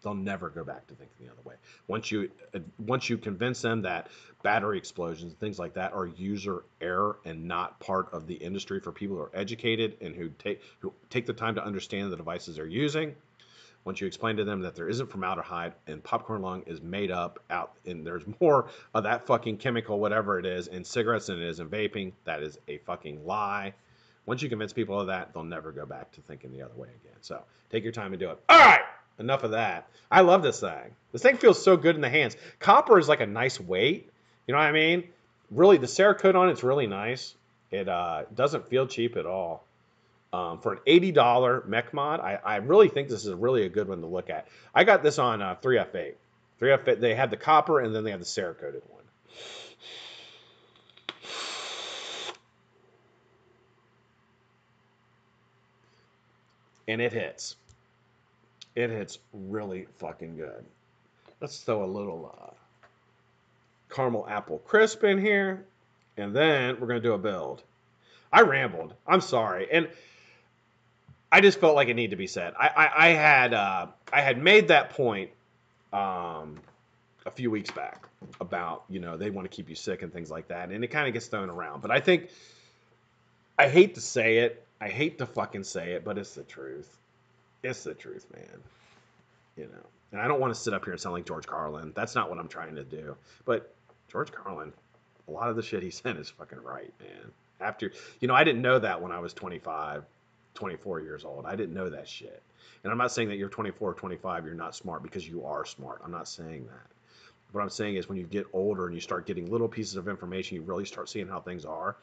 They'll never go back to thinking the other way. Once you convince them that battery explosions, things like that, are user error and not part of the industry for people who are educated and who take the time to understand the devices they're using. Once you explain to them that there isn't formaldehyde and popcorn lung is made up out and there's more of that fucking chemical, whatever it is, in cigarettes than it is in vaping, that is a fucking lie. Once you convince people of that, they'll never go back to thinking the other way again. So take your time and do it. All right. Enough of that. I love this thing. This thing feels so good in the hands. Copper is like a nice weight. You know what I mean? Really, the Cerakote on it's really nice. It doesn't feel cheap at all. For an $80 mech mod, I really think this is really a good one to look at. I got this on 3F8. 3F8, they have the copper and then they have the Cerakoted one. And it hits. It hits really fucking good. Let's throw a little caramel apple crisp in here. And then we're going to do a build. I rambled. I'm sorry. And I just felt like it needed to be said. I had made that point a few weeks back about, they want to keep you sick and things like that. And it kind of gets thrown around. But I think, I hate to say it. I hate to fucking say it, but it's the truth. It's the truth, man. And I don't want to sit up here and sound like George Carlin. That's not what I'm trying to do. But George Carlin, a lot of the shit he said is fucking right, man. I didn't know that when I was 25, 24 years old. I didn't know that shit. And I'm not saying that you're 24 or 25, you're not smart, because you are smart. I'm not saying that. What I'm saying is when you get older and you start getting little pieces of information, you really start seeing how things are.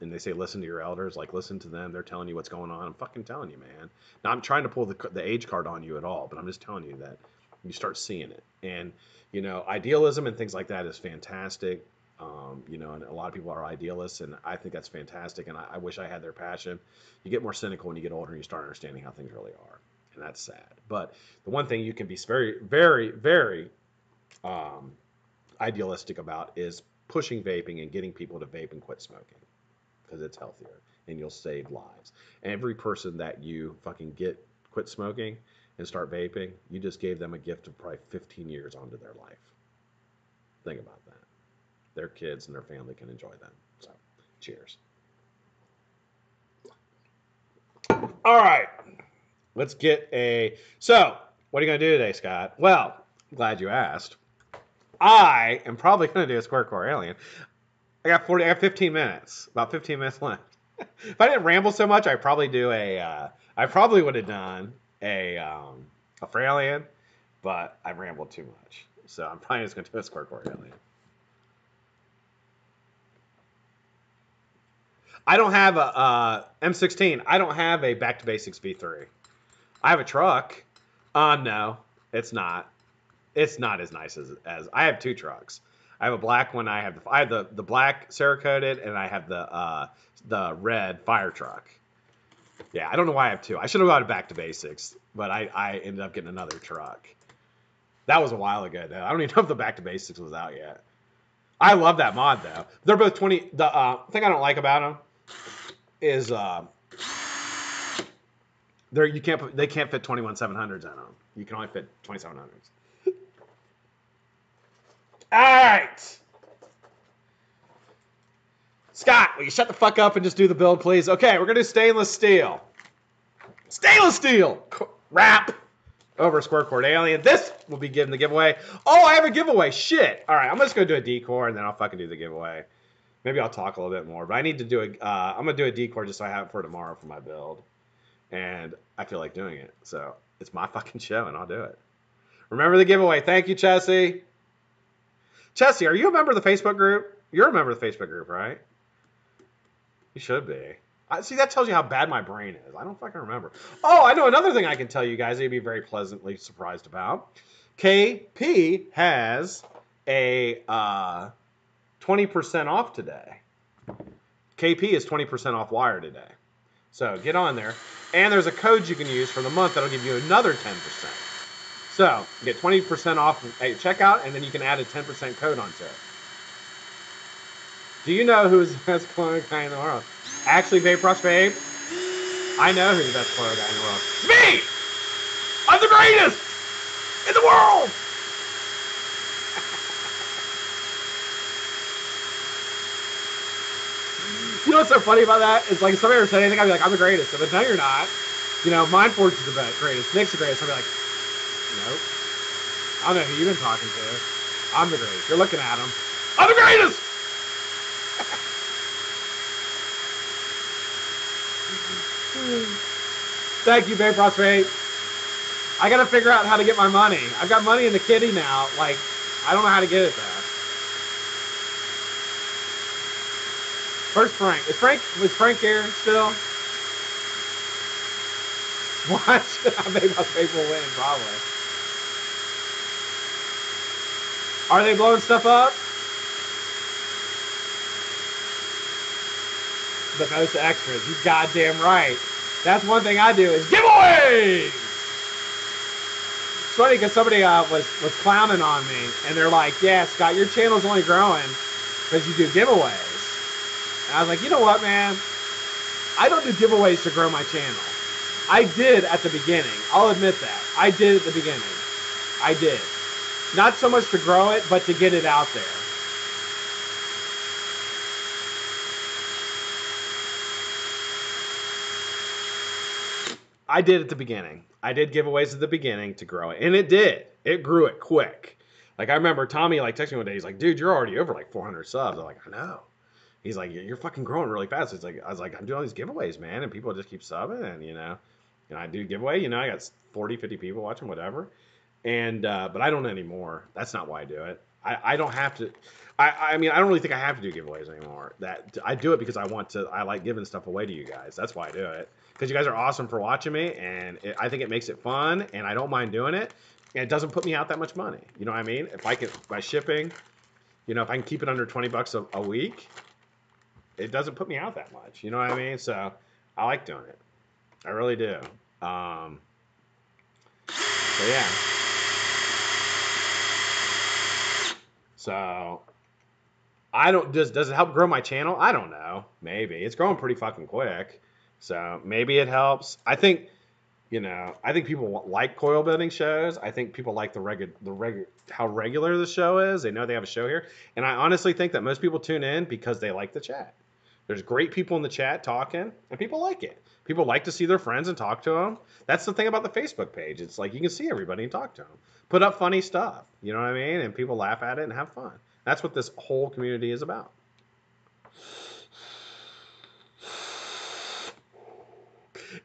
And they say, listen to your elders, like listen to them. They're telling you what's going on. I'm fucking telling you, man. Now, I'm trying to pull the age card on you at all, but I'm just telling you that you start seeing it. And, idealism and things like that is fantastic. And a lot of people are idealists, and I think that's fantastic. And I wish I had their passion. You get more cynical when you get older and you start understanding how things really are. And that's sad. But the one thing you can be very, very, very idealistic about is pushing vaping and getting people to vape and quit smoking, because it's healthier and you'll save lives. And every person that you fucking quit smoking and start vaping, you just gave them a gift of probably 15 years onto their life. Think about that. Their kids and their family can enjoy them. So, cheers. All right. Let's get So, what are you going to do today, Scott? Well, I'm glad you asked. I am probably going to do a square core alien. I got 15 minutes. About 15 minutes left. If I didn't ramble so much, I'd probably do I probably would have done a Fralien, but I rambled too much. So I'm probably just going to do a square core alien. I don't have a M16. I don't have a Back to Basics V3. I have a truck. No, it's not. It's not as nice as I have two trucks. I have a black one. I have the black Cerakoted, and I have the red fire truck. Yeah, I don't know why I have two. I should have got a Back to Basics, but I ended up getting another truck. That was a while ago, though. I don't even know if the Back to Basics was out yet. I love that mod, though. They're both 20. The thing I don't like about them is they can't fit 21700s in them. You can only fit 2700s. All right. Scott, will you shut the fuck up and just do the build, please? Okay, we're going to do stainless steel. Stainless steel wrap over a square core alien. This will be given the giveaway. Oh, I have a giveaway. Shit. All right, I'm just going to do a decor, and then I'll fucking do the giveaway. Maybe I'll talk a little bit more, but I need to do I'm going to do a decor just so I have it for tomorrow for my build. And I feel like doing it. So it's my fucking show, and I'll do it. Remember the giveaway. Thank you, Chessie. Chessie, are you a member of the Facebook group? You're a member of the Facebook group, right? You should be. See, that tells you how bad my brain is. I don't fucking remember. Oh, I know another thing I can tell you guys that you'd be very pleasantly surprised about. KP has a 20% off today. KP is 20% off wire today. So get on there. And there's a code you can use for the month that'll give you another 10%. So get 20% off at checkout, and then you can add a 10% code onto it. Do you know who's the best clone guy in the world? Actually, Vape Rush Vape, I know who's the best clone guy in the world. Me! I'm the greatest in the world! You know what's so funny about that? It's like if somebody ever said anything, I'd be like, I'm the greatest. But no, you're not. You know, Mindforce is the greatest. Nick's the greatest. I'd be like, nope. I don't know who you've been talking to. I'm the greatest. You're looking at him. I'm the greatest! Thank you, Vape Ross Vape. I gotta figure out how to get my money. I've got money in the kitty now. Like, I don't know how to get it though. Where's Frank? Is Frank here still? What? Vape Ross Vape will win, probably. Are they blowing stuff up? The most extras. You goddamn right. That's one thing I do is giveaways. It's funny because somebody was clowning on me, and they're like, "Yeah, Scott, your channel's only growing because you do giveaways." And I was like, "You know what, man? I don't do giveaways to grow my channel. I did at the beginning. I'll admit that. I did at the beginning. I did. Not so much to grow it, but to get it out there." I did at the beginning. I did giveaways at the beginning to grow it. And it did. It grew it quick. Like, I remember Tommy, like, texted me one day. He's like, dude, you're already over, like, 400 subs. I'm like, I know. He's like, you're fucking growing really fast. It's like, I was like, I'm doing all these giveaways, man. And people just keep subbing. And, you know, I do giveaway. You know, I got 40, 50 people watching, whatever. And, but I don't anymore. That's not why I do it. I don't have to. I mean, I don't really think I have to do giveaways anymore. That I do it because I like giving stuff away to you guys. That's why I do it. Because you guys are awesome for watching me, and I think it makes it fun, and I don't mind doing it. And it doesn't put me out that much money. You know what I mean? If I can, by shipping, you know, if I can keep it under 20 bucks a week, it doesn't put me out that much. You know what I mean? So I like doing it. I really do. So yeah. So I don't. Does it help grow my channel? I don't know. Maybe it's growing pretty fucking quick. So maybe it helps. I think, you know, I think people like coil building shows. I think people like how regular the show is. They know they have a show here. And I honestly think that most people tune in because they like the chat. There's great people in the chat talking, and people like it. People like to see their friends and talk to them. That's the thing about the Facebook page. It's like you can see everybody and talk to them. Put up funny stuff. You know what I mean? And people laugh at it and have fun. That's what this whole community is about.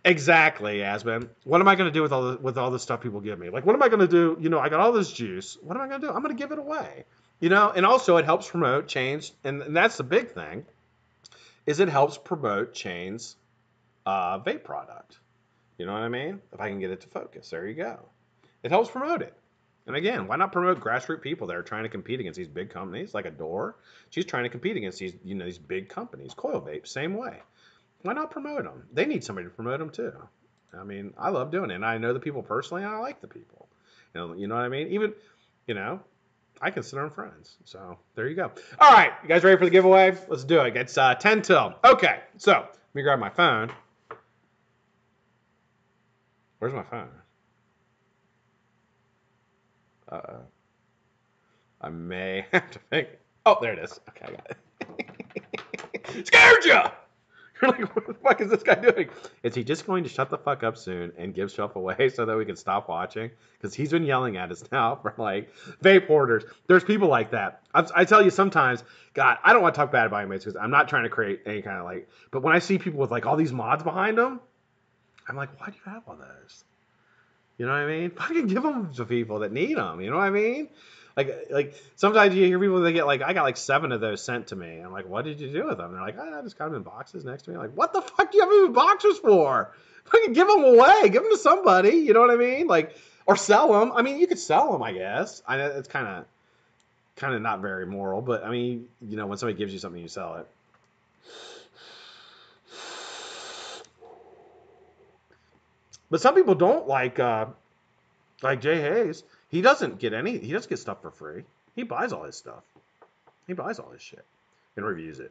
Exactly, Asman. What am I going to do with all the stuff people give me? Like, what am I going to do? You know, I got all this juice. What am I going to do? I'm going to give it away. You know, and also it helps promote Chain's, and that's the big thing, is it helps promote Chain's vape product. You know what I mean? If I can get it to focus, there you go. It helps promote it. And again, why not promote grassroots people that are trying to compete against these big companies like Adore? She's trying to compete against these, you know, these big companies. Coil Vape, same way. Why not promote them? They need somebody to promote them too. I mean, I love doing it. And I know the people personally, and I like the people. You know what I mean? Even, you know, I consider them friends. So there you go. All right, you guys ready for the giveaway? Let's do it. It's 10 till. Okay, so let me grab my phone. Where's my phone? Uh-oh. I may have to think. Oh, there it is. Okay, I got it. Scared you! You're like, what the fuck is this guy doing? Is he just going to shut the fuck up soon and give stuff away so that we can stop watching? Because he's been yelling at us now for like vape hoarders. There's people like that. I tell you sometimes, God, I don't want to talk bad about mates because I'm not trying to create any kind of like, but when I see people with like all these mods behind them, I'm like, why do you have all those? You know what I mean? Fucking give them to people that need them. You know what I mean? Like sometimes you hear people that get like, I got like 7 of those sent to me. I'm like, what did you do with them? And they're like, I just got them in boxes next to me. I'm like, what the fuck do you have them in boxes for? Fucking give them away. Give them to somebody. You know what I mean? Like, or sell them. I mean, you could sell them, I guess. I know it's kind of not very moral, but I mean, you know, when somebody gives you something, you sell it. But some people don't like Jay Hayes. He doesn't get stuff for free. He buys all his stuff. He buys all his shit and reviews it.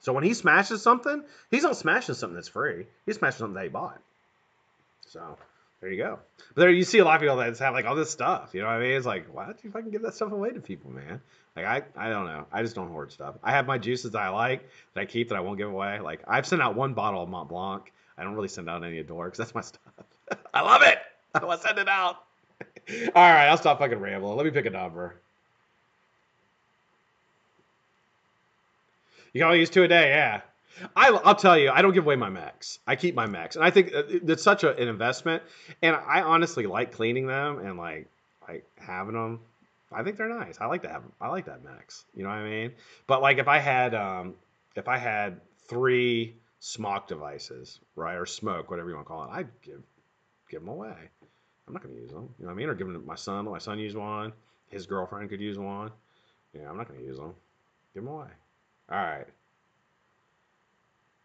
So when he smashes something, he's not smashing something that's free. He's smashing something that he bought. So there you go. But there you see a lot of people that have like all this stuff. You know what I mean? It's like, why don't you fucking give that stuff away to people, man? Like I don't know. I just don't hoard stuff. I have my juices that I like that I keep that I won't give away. Like I've sent out 1 bottle of Mont Blanc. I don't really send out any Adore because that's my stuff. I love it. I want to send it out. All right, I'll stop fucking rambling. Let me pick a number. You can only use 2 a day, yeah. I'll tell you, I don't give away my mechs. I keep my mechs, and I think it's such an investment. And I honestly like cleaning them and like having them. I think they're nice. I like to have them. I like that mechs. You know what I mean? But like if I had 3 smoke devices, right, or smoke, whatever you want to call it, I'd give them away. I'm not going to use them. You know what I mean? Or give them to my son. Let my son use one. His girlfriend could use one. Yeah, I'm not going to use them. Give them away. All right.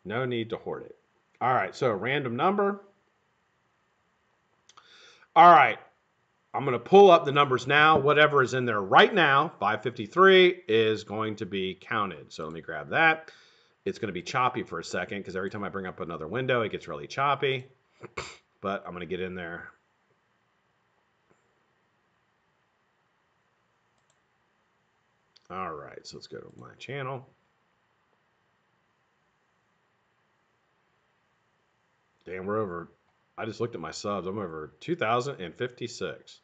No need to hoard it. All right, so random number. All right, I'm going to pull up the numbers now. Whatever is in there right now, 553, is going to be counted. So let me grab that. It's going to be choppy for a second because every time I bring up another window, it gets really choppy. But I'm going to get in there. All right, so let's go to my channel. Damn, we're over. I just looked at my subs. I'm over 2,056.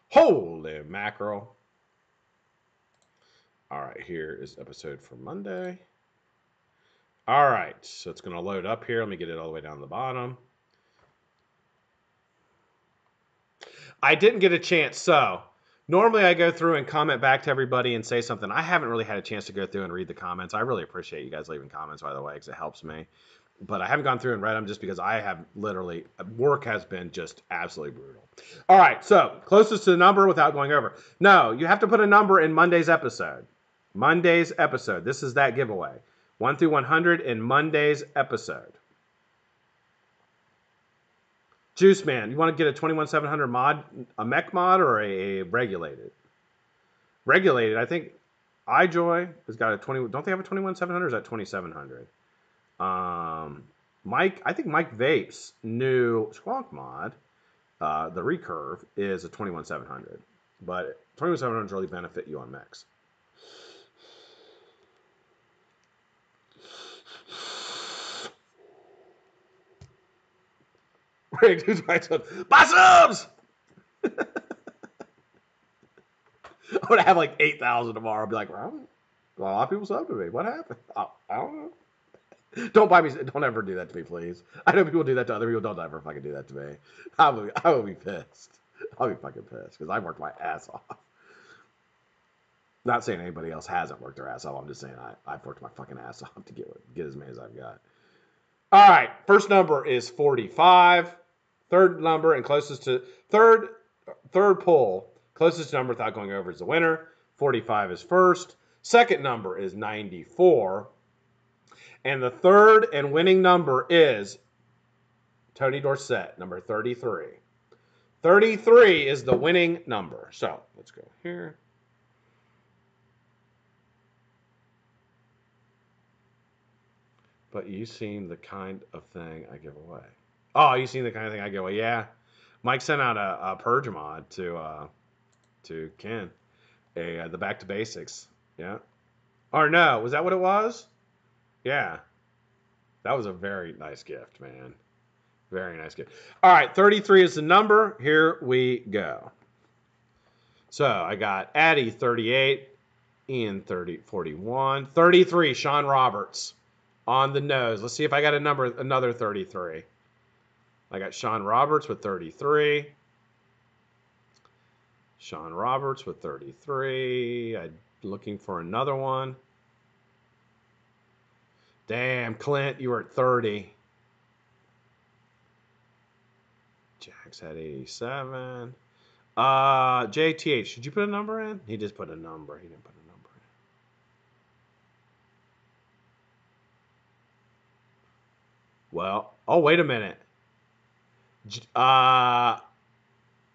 Holy mackerel. All right, here is episode for Monday. All right, so it's going to load up here. Let me get it all the way down the bottom. I didn't get a chance. So normally I go through and comment back to everybody and say something. I haven't really had a chance to go through and read the comments. I really appreciate you guys leaving comments, by the way, because it helps me. But I haven't gone through and read them just because I have literally, work has been just absolutely brutal. All right, so closest to the number without going over. No, you have to put a number in Monday's episode. Monday's episode. This is that giveaway. 1 through 100 in Monday's episode. Juice Man, you want to get a 21700 mod, a mech mod, or a regulated? Regulated, I think iJoy has got a 20. Don't they have a 21700 or is that 2700? Mike, I think Mike Vape's new Squonk mod, the recurve, is a 21700. But 21700 really benefit you on mechs. Buy subs! I'm gonna have like 8,000 tomorrow. I'll be like, well, a lot of people sub to me. What happened? I don't know. Don't buy me. Don't ever do that to me, please. I know people do that to other people. Don't ever fucking do that to me. I will be pissed. I'll be fucking pissed because I worked my ass off. Not saying anybody else hasn't worked their ass off. I'm just saying I've worked my fucking ass off to get as many as I've got. All right. First number is 45. Third number and closest to third pull, closest number without going over is the winner. 45 is first. Second number is 94. And the third and winning number is Tony Dorsett, number 33. 33 is the winning number. So let's go here. But you've seen the kind of thing I give away. Oh, you've seen the kind of thing I give away. Yeah. Mike sent out a purge mod to Ken. The Back to Basics. Yeah. Or no, was that what it was? Yeah. That was a very nice gift, man. Very nice gift. All right, 33 is the number. Here we go. So I got Addy 38, Ian 41, 33, Sean Roberts on the nose. Let's see if I got another 33. I got Sean Roberts with 33. Sean Roberts with 33. I'm looking for another one. Damn, Clint, you were at 30. Jax had 87. JTH, did you put a number in? He just put a number. He didn't put a number in. Well, oh, wait a minute.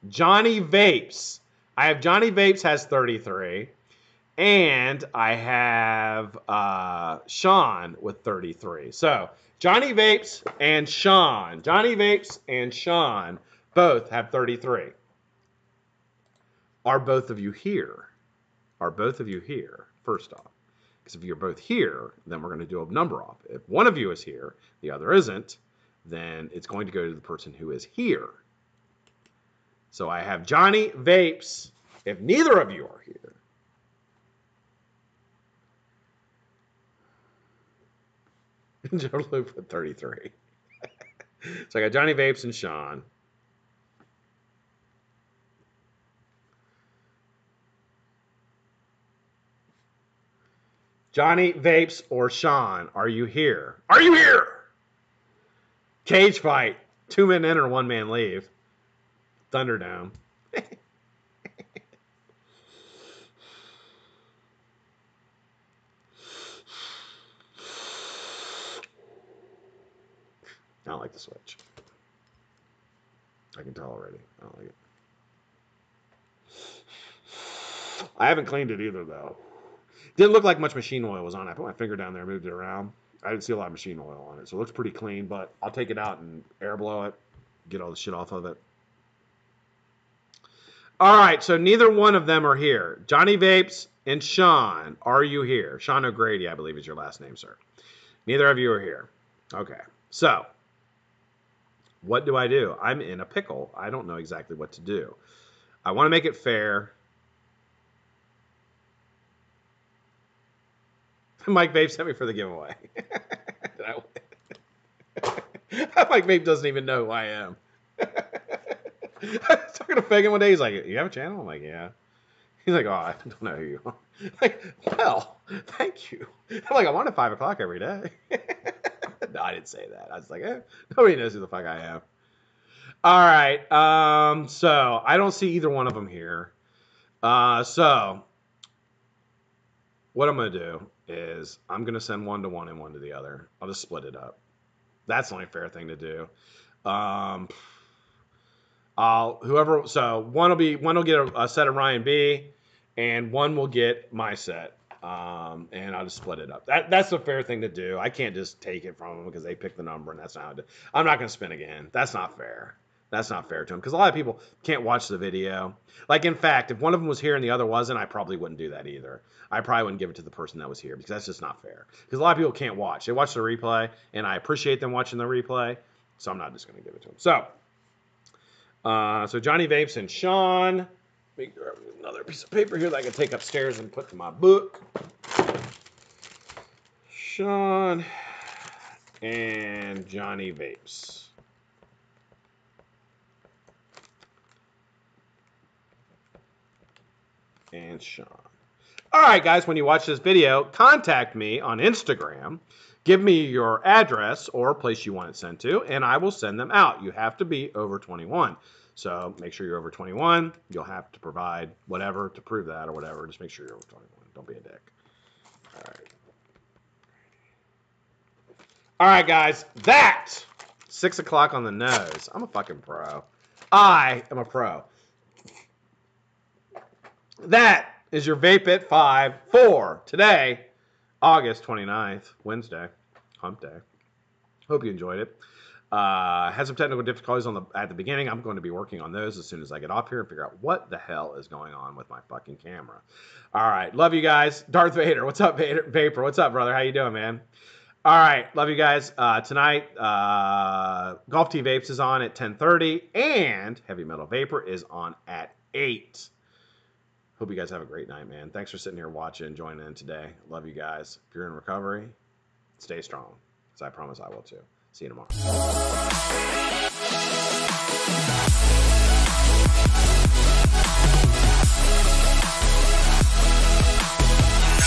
Johnny Vapes. I have Johnny Vapes has 33. And I have Sean with 33. So Johnny Vapes and Sean. Johnny Vapes and Sean both have 33. Are both of you here? Are both of you here? First off. Because if you're both here, then we're going to do a number off. If one of you is here, the other isn't, then it's going to go to the person who is here. So I have Johnny Vapes. If neither of you are here, Joe Lou put 33. So I got Johnny Vapes and Sean. Johnny Vapes or Sean, are you here? Are you here? Cage fight. 2 men enter, 1 man leave. Thunderdome. I don't like the switch. I can tell already. I don't like it. I haven't cleaned it either, though. Didn't look like much machine oil was on it. I put my finger down there, moved it around. I didn't see a lot of machine oil on it, so it looks pretty clean, but I'll take it out and air blow it, get all the shit off of it. All right, so neither one of them are here. Johnny Vapes and Sean, are you here? Sean O'Grady, I believe is your last name, sir. Neither of you are here. Okay, so what do I do? I'm in a pickle. I don't know exactly what to do. I want to make it fair. Mike Vape sent me for the giveaway. Mike Vape doesn't even know who I am. I was talking to Fagan one day. He's like, you have a channel? I'm like, yeah. He's like, oh, I don't know who you are. I'm like, well, thank you. I'm like, I'm on at 5 o'clock every day. No, I didn't say that. I was like, nobody knows who the fuck I am. All right. So I don't see either one of them here. So what I'm going to do is I'm going to send one to one and one to the other. I'll just split it up. That's the only fair thing to do. So one will get a set of Ryan B, and one will get my set. And I'll just split it up. That's the fair thing to do. I can't just take it from them because they picked the number, and that's not how I do. I'm not going to spin again. That's not fair. That's not fair to them because a lot of people can't watch the video. Like, in fact, if one of them was here and the other wasn't, I probably wouldn't do that either. I probably wouldn't give it to the person that was here because that's just not fair. Because a lot of people can't watch. They watch the replay, and I appreciate them watching the replay, so I'm not just going to give it to them. So Johnny Vapes and Sean. Let me grab another piece of paper here that I can take upstairs and put to my book. Sean and Johnny Vapes. And Sean. All right, guys, when you watch this video, contact me on Instagram. Give me your address or place you want it sent to, and I will send them out. You have to be over 21. So make sure you're over 21. You'll have to provide whatever to prove that or whatever. Just make sure you're over 21. Don't be a dick. All right. All right, guys. That, 6 o'clock on the nose. I'm a fucking pro. I am a pro. That is your Vape It 5 for today, August 29th, Wednesday, hump day. Hope you enjoyed it. Had some technical difficulties at the beginning. I'm going to be working on those as soon as I get off here and figure out what the hell is going on with my fucking camera. All right. Love you guys. Darth Vader. What's up, Vapor? What's up, brother? How you doing, man? All right. Love you guys. Tonight, Golf T Vapes is on at 10:30 and Heavy Metal Vapor is on at 8. Hope you guys have a great night, man. Thanks for sitting here watching and joining in today. Love you guys. If you're in recovery, stay strong, because I promise I will too. See you tomorrow. Bye.